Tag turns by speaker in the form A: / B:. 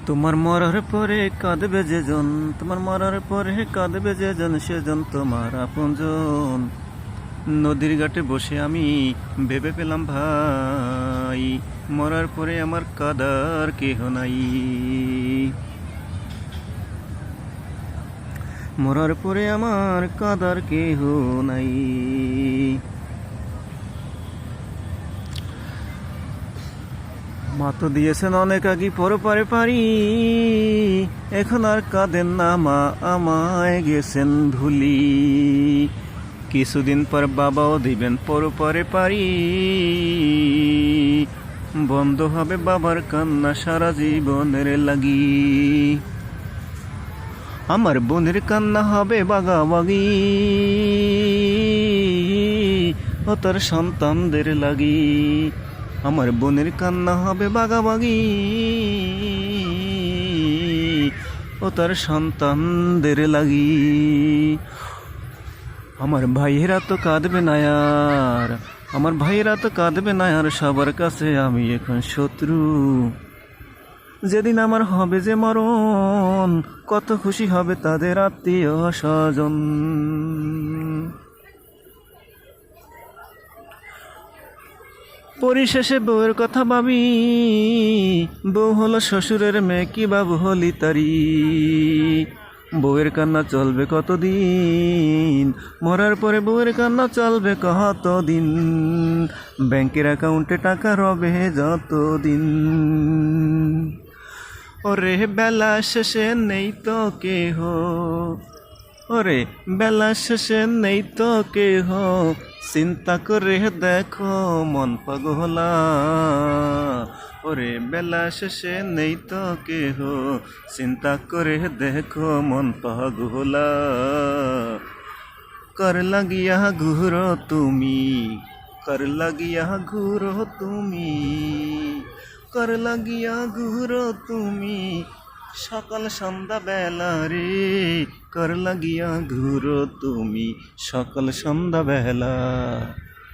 A: তোমার মরার পরে কাঁদবে যে জন, তোমার মরার পরে কাঁদবে যে জন, সেজন তোমার আপনজন। নদীর ঘাটে বসে আমি ভেবে পেলাম ভাই, মরার পরে আমার কাদার কেহ নাই। মরার পরে আমার কাদার কেহ নাই। মা তো দিয়েছেন অনেক আগে পরপারে পারি, এখন আর কাঁদেন না মা, আমায় গেছেন ভুলি। কিছুদিন পর বাবাও দিবেন পরপারে পারি, বন্ধ হবে বাবার কান্না সারা জীবনের লাগি। আমার বোনের কান্না হবে বাগাবাগি, ও তার সন্তানদের লাগি। আমার বোনের কান্না হবে বাগাবাগি, ও তার সন্তানদের লাগি। আমার ভাইয়েরা তো কাঁদবে না আর, আমার ভাইয়েরা তো কাঁদবে না আর, সবার কাছে আমি এখন শত্রু। যেদিন আমার হবে যে মরণ, কত খুশি হবে তাদের আত্মীয় স্বজন। পরিশেষে বউয়ের কথা ভাবি, বউ হলো শ্বশুরের মেয়ে, কি বাবু হলি তারি। বউয়ের কান্না চলবে কতদিন, মরার পরে বউয়ের কান্না চলবে কতদিন। ব্যাংকের অ্যাকাউন্টে টাকা রবে যতদিন। ওরে বেলা শেষে নেই তো কেহ, ওরে বেলা শেষে নেই তো কেহ, চিন্তা করে দেখো মন পাগলা। ওরে বেলা শেষে নেই তো কেহ, চিন্তা করে দেখো মন পাগলা। কর লাগিয়া ঘুরো তুমি, কর লাগিয়া ঘুরো তুমি, কর লাগিয়া ঘুরো তুমি, সকাল সন্ধ্যা বেলা রে। কর লাগিয়া ঘুরো তুমি, সকাল সন্ধ্যা বেলা।